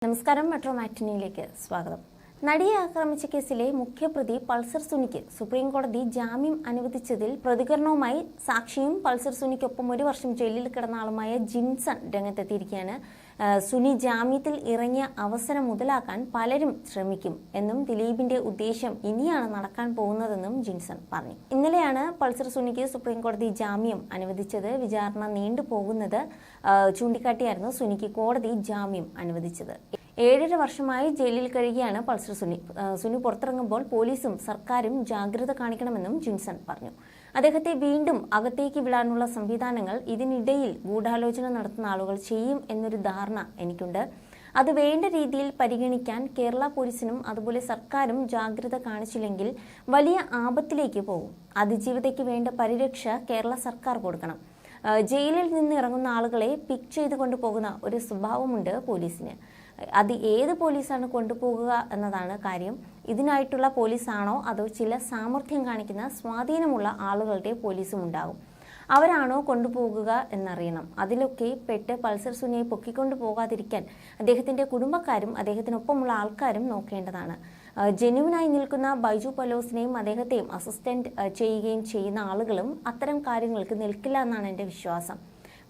നമസ്കാരം. മെട്രോ മാറ്റിനിയിലേക്ക് സ്വാഗതം. നടിയെ ആക്രമിച്ച കേസിലെ മുഖ്യപ്രതി പൾസർ സുനിക്ക് സുപ്രീംകോടതി ജാമ്യം അനുവദിച്ചതിൽ പ്രതികരണവുമായി സാക്ഷിയും പൾസർ സുനിക്കൊപ്പം 1 വർഷം ജയിലിൽ കിടന്ന ആളുമായ ജിൻസൺ രംഗത്തെത്തിയിരിക്കുകയാണ്. സുനി ജാമ്യത്തിൽ ഇറങ്ങിയ അവസരം മുതലാക്കാൻ പലരും ശ്രമിക്കും എന്നും ദിലീപിന്റെ ഉദ്ദേശം ഇനിയാണ് നടക്കാൻ പോകുന്നതെന്നും ജിൻസൺ പറഞ്ഞു. ഇന്നലെയാണ് പൾസർ സുനിക്ക് സുപ്രീംകോടതി ജാമ്യം അനുവദിച്ചത്. വിചാരണ നീണ്ടുപോകുന്നത് ചൂണ്ടിക്കാട്ടിയായിരുന്നു സുനിക്ക് കോടതി ജാമ്യം അനുവദിച്ചത്. 7.5 വർഷമായി ജയിലിൽ കഴിയുകയാണ് പൾസർ സുനി. സുനി പുറത്തിറങ്ങുമ്പോൾ പോലീസും സർക്കാരും ജാഗ്രത കാണിക്കണമെന്നും ജിൻസൺ പറഞ്ഞു. അദ്ദേഹത്തെ വീണ്ടും അകത്തേക്ക് വിടാനുള്ള സംവിധാനങ്ങൾ ഇതിനിടയിൽ ഗൂഢാലോചന നടത്തുന്ന ആളുകൾ ചെയ്യും എന്നൊരു ധാരണ എനിക്കുണ്ട്. അത് വേണ്ട രീതിയിൽ പരിഗണിക്കാൻ കേരള പോലീസിനും അതുപോലെ സർക്കാരും ജാഗ്രത കാണിച്ചില്ലെങ്കിൽ വലിയ ആപത്തിലേക്ക് പോകും. അതിജീവിതയ്ക്ക് വേണ്ട പരിരക്ഷ കേരള സർക്കാർ കൊടുക്കണം. ജയിലിൽ നിന്ന് ഇറങ്ങുന്ന ആളുകളെ പിക്ക് ചെയ്ത് കൊണ്ടുപോകുന്ന ഒരു സ്വഭാവമുണ്ട് പോലീസിന്. അത് ഏത് പോലീസാണ് കൊണ്ടുപോകുക എന്നതാണ് കാര്യം. ഇതിനായിട്ടുള്ള പോലീസാണോ അതോ ചില സാമർഥ്യം കാണിക്കുന്ന സ്വാധീനമുള്ള ആളുകളുടെ പോലീസും ഉണ്ടാകും. അവരാണോ കൊണ്ടുപോകുക എന്നറിയണം. അതിലൊക്കെ പെട്ട് പൾസർ സുനിയെ പൊക്കിക്കൊണ്ടു പോകാതിരിക്കാൻ അദ്ദേഹത്തിൻ്റെ കുടുംബക്കാരും അദ്ദേഹത്തിനൊപ്പമുള്ള ആൾക്കാരും നോക്കേണ്ടതാണ്. ജെന്യുവിനായി നിൽക്കുന്ന ബൈജു പലോസിനെയും അദ്ദേഹത്തെയും അസിസ്റ്റന്റ് ചെയ്യുകയും ചെയ്യുന്ന ആളുകളും അത്തരം കാര്യങ്ങൾക്ക് നിൽക്കില്ല എന്നാണ് എൻ്റെ വിശ്വാസം.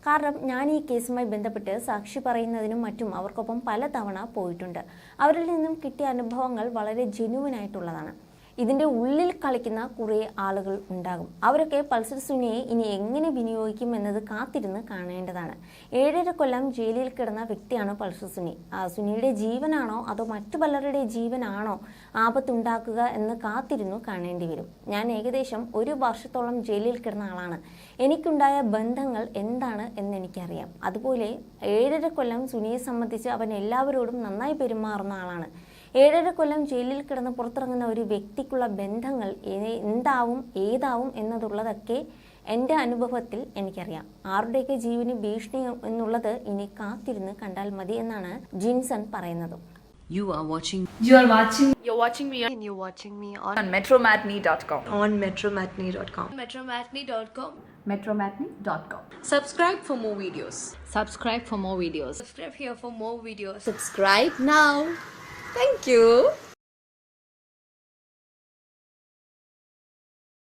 കാരണം ഞാൻ ഈ കേസുമായി ബന്ധപ്പെട്ട് സാക്ഷി പറയുന്നതിനും മറ്റും അവർക്കൊപ്പം പലതവണ പോയിട്ടുണ്ട്. അവരിൽ നിന്നും കിട്ടിയ അനുഭവങ്ങൾ വളരെ ജെന്യുവിനായിട്ടുള്ളതാണ്. ഇതിൻ്റെ ഉള്ളിൽ കളിക്കുന്ന കുറേ ആളുകൾ ഉണ്ടാകും. അവരൊക്കെ പൾസർ സുനിയെ ഇനി എങ്ങനെ വിനിയോഗിക്കും എന്നത് കാത്തിരുന്ന് കാണേണ്ടതാണ്. 7.5 കൊല്ലം ജയിലിൽ കിടന്ന വ്യക്തിയാണ് പൾസർ സുനി. സുനിയുടെ ജീവനാണോ അതോ മറ്റു പലരുടെ ജീവനാണോ ആപത്തുണ്ടാക്കുക എന്ന് കാത്തിരുന്നു കാണേണ്ടി വരും. ഞാൻ ഏകദേശം 1 വർഷത്തോളം ജയിലിൽ കിടന്ന ആളാണ്. എനിക്കുണ്ടായ ബന്ധങ്ങൾ എന്താണ് എന്നെനിക്കറിയാം. അതുപോലെ 7.5 കൊല്ലം സുനിയെ സംബന്ധിച്ച് അവൻ എല്ലാവരോടും നന്നായി പെരുമാറുന്ന ആളാണ്. 7.5 കൊല്ലം ജയിലിൽ കിടന്ന് പുറത്തിറങ്ങുന്ന ഒരു വ്യക്തിക്കുള്ള ബന്ധങ്ങൾ എന്താവും ഏതാവും എന്നതുള്ളതൊക്കെ എൻ്റെ അനുഭവത്തിൽ എനിക്കറിയാം. ആരുടെയൊക്കെ ജീവന് ഭീഷണി എന്നുള്ളത് ഇനി കാത്തിരുന്ന് കണ്ടാൽ മതി എന്നാണ് ജിൻസൺ പറയുന്നത്. You're watching me on metromatney.com. on metromatney.com. metromatney.com. Subscribe for more videos. Subscribe for more videos. Subscribe here for more videos. Subscribe now. Thank you.